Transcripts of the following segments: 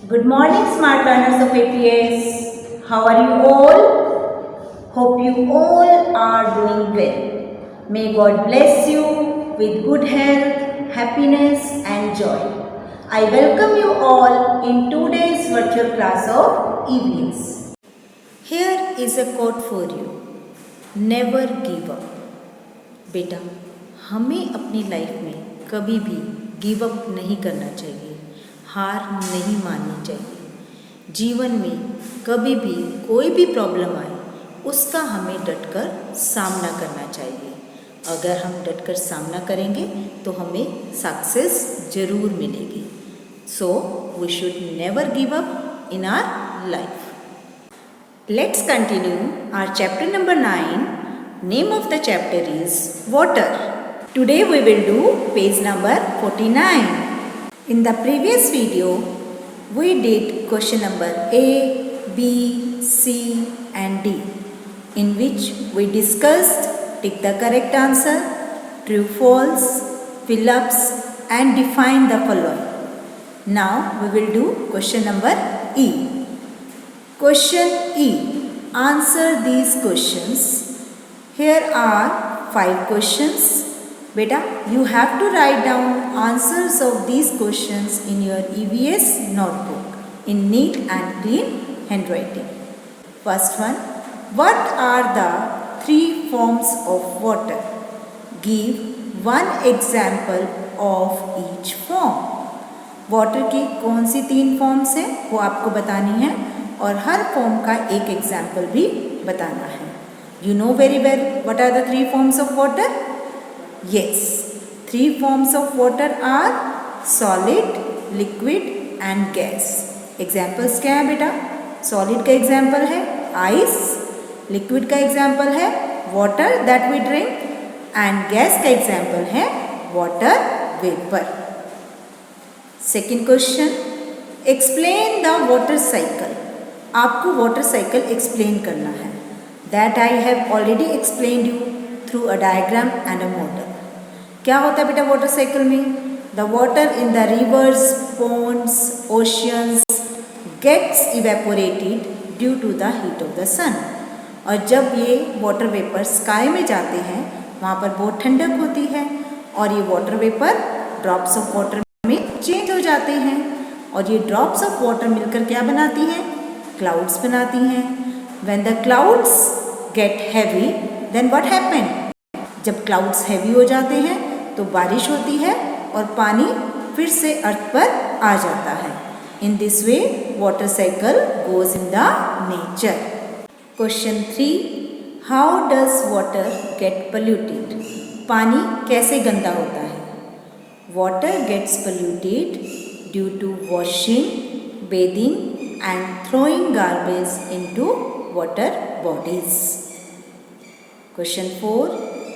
Good morning, smart learners of APS. How are you all? Hope you all are doing well. May God bless you with good health, happiness, and joy. I welcome you all in today's virtual class of EVS. Here is a quote for you. Never give up. बेटा, हमें अपनी life में कभी भी give up नहीं करना चाहिए, हार नहीं माननी चाहिए। जीवन में कभी भी कोई भी प्रॉब्लम आए उसका हमें डटकर सामना करना चाहिए। अगर हम डटकर सामना करेंगे तो हमें सक्सेस ज़रूर मिलेगी। So we should never give up in our life. Let's continue our chapter number 9. Name of the chapter is Water. Today we will do page number 49. In the previous video, we did question number A, B, C and D, in which we discussed tick the correct answer, true, false, fill ups and define the following. Now we will do question number E. Question E. Answer these questions. Here are 5 questions. Beta, you have to write down answers of these questions in your EVS notebook in neat and clean handwriting. First one. What are the 3 forms of water? Give one example of each form. Water की कौन सी 3 forms हैं वो आपको बतानी है और हर form का एक एग्जाम्पल भी बताना है। You know very well what are the 3 forms of water? Yes, 3 forms of water are solid, liquid and gas. Examples क्या है बेटा? सॉलिड का एग्जाम्पल है आइस, लिक्विड का एग्जाम्पल है water that we drink and gas का example है water vapour. Second question, explain the water cycle. आपको वाटर साइकिल एक्सप्लेन करना है। That I have already explained you through a diagram and a model. क्या होता है बेटा वाटर साइकिल में? The water in the rivers, ponds, oceans gets evaporated due to the heat of the sun. और जब ये वाटर वेपर स्काई में जाते हैं वहाँ पर बहुत ठंडक होती है और ये water vapour drops of water में चेंज हो जाते हैं और ये ड्रॉप्स ऑफ वाटर मिलकर क्या बनाती हैं? क्लाउड्स बनाती हैं। When the clouds get heavy then what happen? जब क्लाउड्स हैवी हो जाते हैं तो बारिश होती है और पानी फिर से अर्थ पर आ जाता है। In this way water cycle goes in the nature. Question 3, how does water get polluted? पानी कैसे गंदा होता है? Water gets polluted due to washing, bathing and throwing garbage into water bodies. Question 4.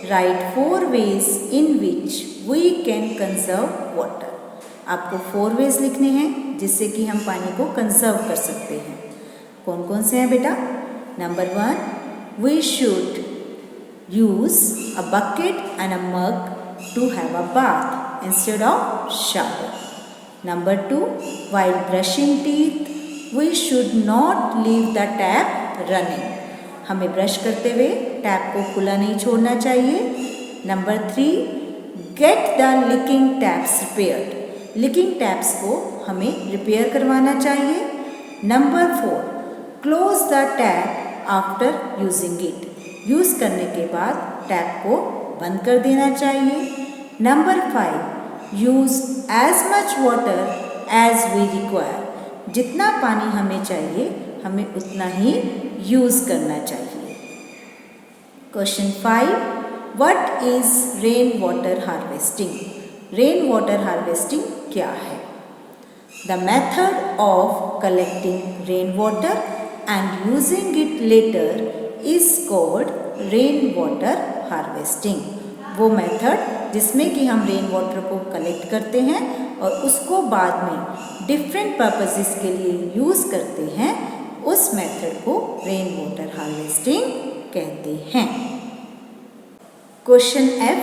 Write 4 ways in which we can conserve water. आपको 4 ways लिखने हैं जिससे कि हम पानी को कंजर्व कर सकते हैं। कौन कौन से हैं बेटा? Number 1, we should use a bucket and a mug to have a bath instead of shower. Number 2, while brushing teeth, we should not leave the tap running. हमें ब्रश करते हुए टैप को खुला नहीं छोड़ना चाहिए। Number 3, get the leaking taps repaired. Leaking taps को हमें रिपेयर करवाना चाहिए। Number 4, close the tap after using it. Use करने के बाद टैप को बंद कर देना चाहिए। Number 5, use as much water as we require. जितना पानी हमें चाहिए हमें उतना ही यूज़ करना चाहिए। Question 5, what is rain water harvesting? Rain water harvesting क्या है? The method of collecting rain water and using it later is called rain water harvesting. वो मेथड जिसमें कि हम रेन वाटर को कलेक्ट करते हैं और उसको बाद में डिफरेंट पर्पसेस के लिए यूज़ करते हैं, उस मेथड को रेन वाटर हार्वेस्टिंग कहते हैं। Question F,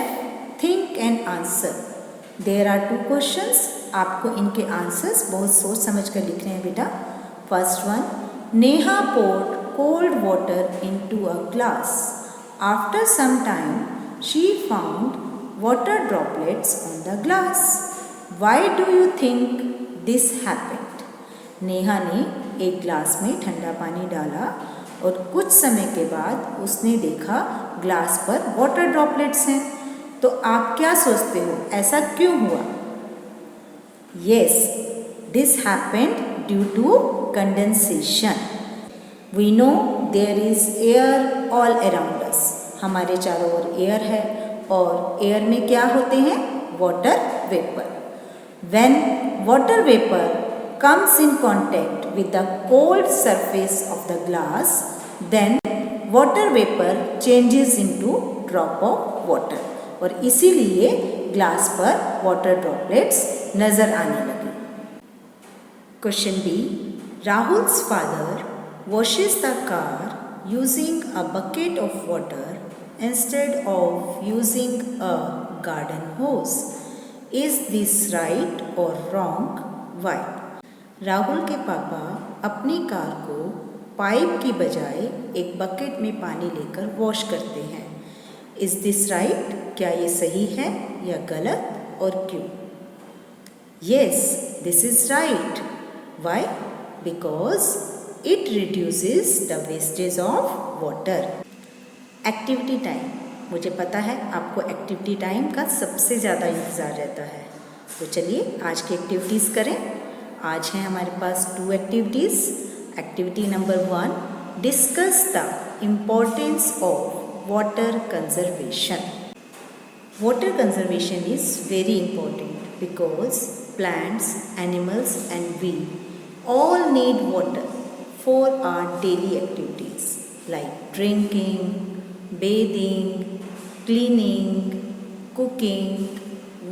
think and answer. There are 2 questions, आपको इनके आंसर्स बहुत सोच समझ कर लिखने हैं बेटा। First one, Neha poured cold water into a glass. After some time, she found water droplets on the glass. Why do you think this happened? Neha ने एक ग्लास में ठंडा पानी डाला और कुछ समय के बाद उसने देखा ग्लास पर वाटर ड्रॉपलेट्स हैं। तो आप क्या सोचते हो, ऐसा क्यों हुआ? Yes, this happened due to condensation. We know there is air all around us. हमारे चारों ओर एयर है और एयर में क्या होते हैं? Water vapour. When water vapor comes in contact with the cold surface of the glass, then water vapor changes into drop of water. और इसीलिए ग्लास पर वाटर ड्रॉपलेट्स नजर आने लगे। Question B, Rahul's father washes the car using a bucket of water instead of using a garden hose. Is this right or wrong? Why? Rahul के पापा अपनी car को पाइप की बजाय एक बकेट में पानी लेकर वॉश करते हैं। Is this right? क्या ये सही है या गलत और क्यों? Yes, this is right. Why? Because it reduces the wastage of water. Activity time, मुझे पता है आपको एक्टिविटी टाइम का सबसे ज़्यादा इंतज़ार रहता है, तो चलिए आज की एक्टिविटीज़ करें। आज हैं हमारे पास 2 activities. Activity number 1, discuss the importance of water conservation. Water conservation is very important because plants, animals and we all need water for our daily activities like drinking, bathing, cleaning, cooking,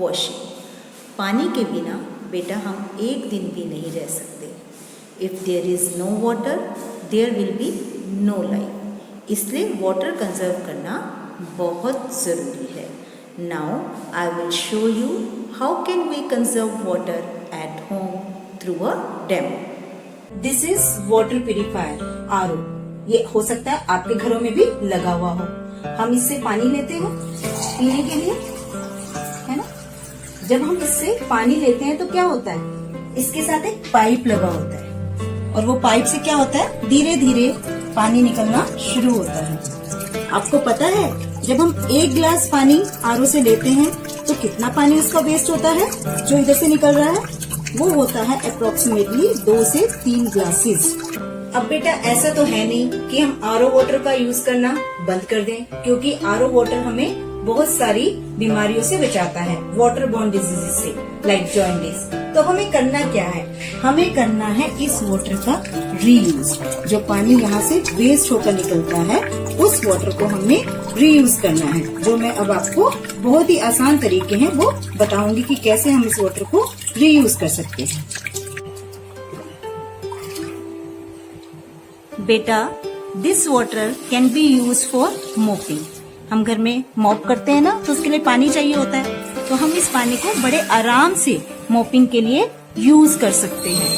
washing. पानी के बिना बेटा हम एक दिन भी नहीं रह सकते। If there is no water, there will be no life. इसलिए वाटर कंजर्व करना बहुत ज़रूरी है। Now I will show you how can we conserve water at home through a demo. This is water purifier RO. ये हो सकता है आपके घरों में भी लगा हुआ हो। हम इससे पानी लेते हैं पीने के लिए, है ना। जब हम इससे पानी लेते हैं तो क्या होता है, इसके साथ एक पाइप लगा होता है और वो पाइप से क्या होता है, धीरे धीरे पानी निकलना शुरू होता है। आपको पता है जब हम एक गिलास पानी आरओ से लेते हैं तो कितना पानी उसका वेस्ट होता है, जो इधर से निकल रहा है वो होता है अप्रोक्सीमेटली 2 से 3 ग्लासेस। अब बेटा ऐसा तो है नहीं कि हम आरओ वाटर का यूज करना बंद कर दें, क्योंकि आरओ वाटर हमें बहुत सारी बीमारियों से बचाता है, वाटर बॉर्न डिजीज से, लाइक जॉन्डिस। तो हमें करना क्या है, हमें करना है इस वाटर का रीयूज। जो पानी यहाँ से वेस्ट होकर निकलता है उस वाटर को हमें रीयूज करना है, जो मैं अब आपको बहुत ही आसान तरीके हैं वो बताऊंगी कि कैसे हम इस वाटर को रीयूज कर सकते हैं। बेटा this water can be use for mopping. हम घर में मॉप करते हैं ना, तो उसके लिए पानी चाहिए होता है, तो हम इस पानी को बड़े आराम से मोपिंग के लिए यूज कर सकते हैं।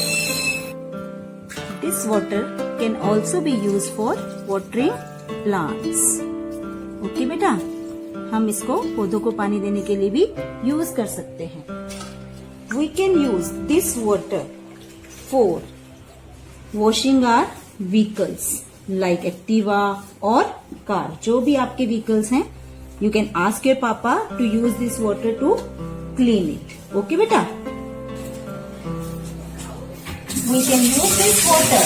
This water can also be use for watering plants. Okay बेटा, हम इसको पौधों को पानी देने के लिए भी यूज कर सकते हैं। We can use this water for washing our vehicles like Activa और कार। जो भी आपके व्हीकल्स हैं, you can ask your papa to use this water to clean it. Okay बेटा, we can use this water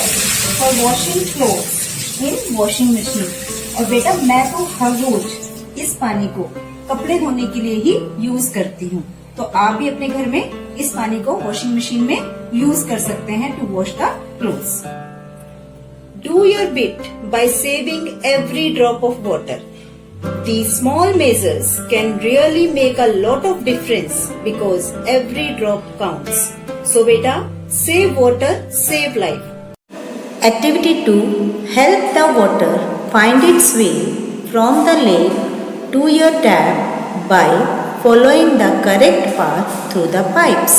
for washing clothes in washing machine. और बेटा मैं तो हर रोज इस पानी को कपड़े धोने के लिए ही यूज करती हूँ, तो आप भी अपने घर में इस पानी को वॉशिंग मशीन में यूज कर सकते हैं to wash the clothes. Do your bit by saving every drop of water. These small measures can really make a lot of difference because every drop counts. So beta, save water, save life. Activity 2. Help the water find its way from the lake to your tap by following the correct path through the pipes.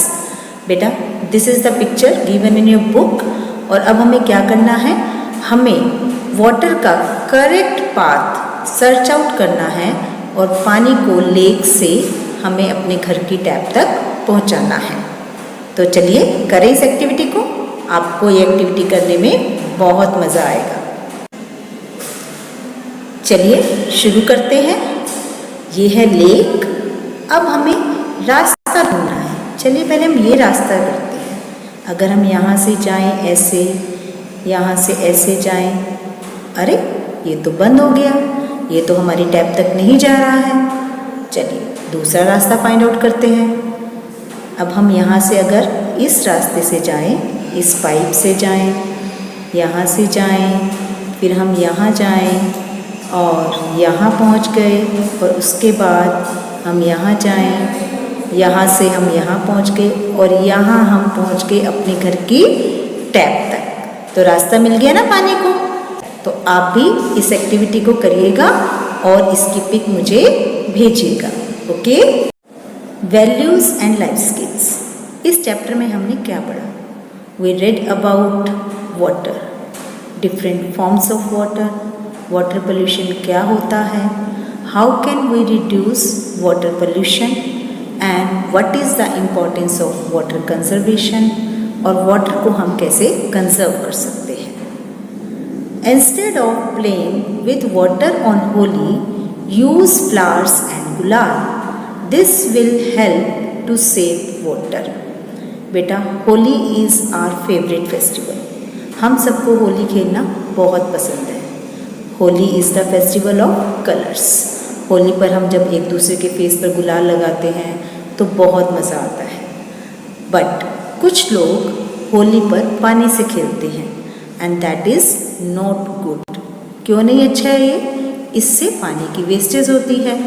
बेटा this is the picture given in your book. और अब हमें क्या करना है, हमें water का correct path search out करना है और पानी को लेक से हमें अपने घर की टैप तक पहुंचाना है। तो चलिए करें इस एक्टिविटी को। आपको ये एक्टिविटी करने में बहुत मज़ा आएगा। चलिए शुरू करते हैं। ये है लेक। अब हमें रास्ता ढूंढना है। चलिए पहले हम ये रास्ता करते हैं। अगर हम यहाँ से जाएं ऐसे, यहाँ से ऐसे जाएं, अरे ये तो बंद हो गया, ये तो हमारी टैप तक नहीं जा रहा है। चलिए दूसरा रास्ता फाइंड आउट करते हैं। अब हम यहाँ से अगर इस रास्ते से जाएं, इस पाइप से जाएं, यहाँ से जाएं, फिर हम यहाँ जाएं और यहाँ पहुँच गए, और उसके बाद हम यहाँ जाएं, यहाँ से हम यहाँ पहुँच गए और यहाँ हम पहुँच गए अपने घर की टैप तक। तो रास्ता मिल गया ना पानी को। तो आप भी इस एक्टिविटी को करिएगा और इसकी पिक मुझे भेजिएगा। Okay. Values and life skills. इस चैप्टर में हमने क्या पढ़ा? We read about water, different forms of water, water pollution क्या होता है, how can we reduce water pollution, and what is the importance of water conservation, और वाटर को हम कैसे कंजर्व कर सकते हैं। Instead of playing with water on Holi, use flowers and gulal. This will help to save water. बेटा Holi is our favourite festival. हम सबको होली खेलना बहुत पसंद है। Holi is the festival of colours. Holi पर हम जब एक दूसरे के फेस पर गुलाल लगाते हैं तो बहुत मज़ा आता है। बट कुछ लोग होली पर पानी से खेलते हैं and that is not good. क्यों नहीं अच्छा है ये? इससे पानी की वेस्टेज होती है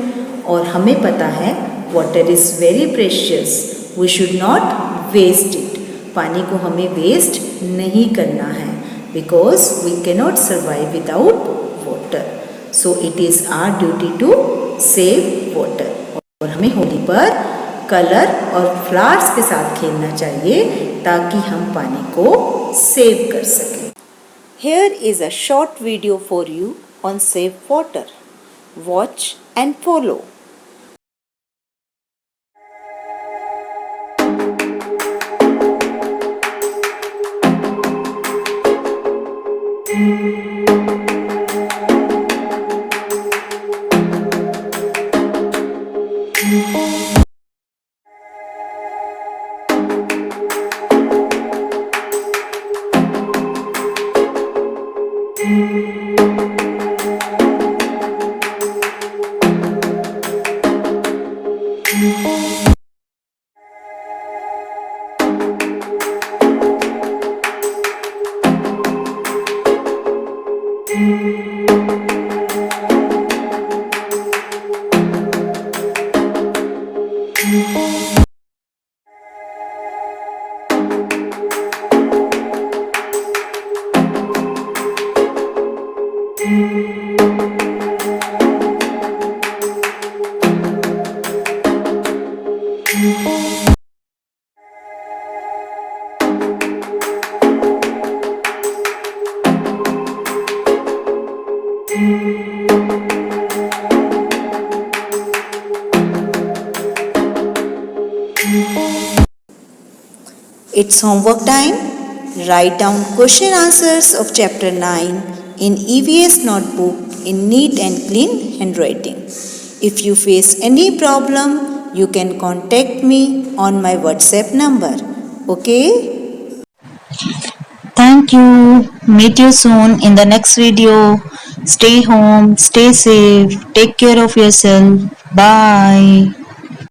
और हमें पता है water is very precious, we should not waste it. पानी को हमें वेस्ट नहीं करना है because we cannot survive without water. So it is our duty to save water. और हमें होली पर कलर और फ्लावर्स के साथ खेलना चाहिए ताकि हम पानी को सेव कर सकें। Here is a short video for you on save water. Watch and follow. It's homework time. Write down question answers of chapter 9 in EVS notebook in neat and clean handwriting. If you face any problem, you can contact me on my WhatsApp number. Okay? Thank you. Meet you soon in the next video. Stay home, stay safe, take care of yourself. Bye.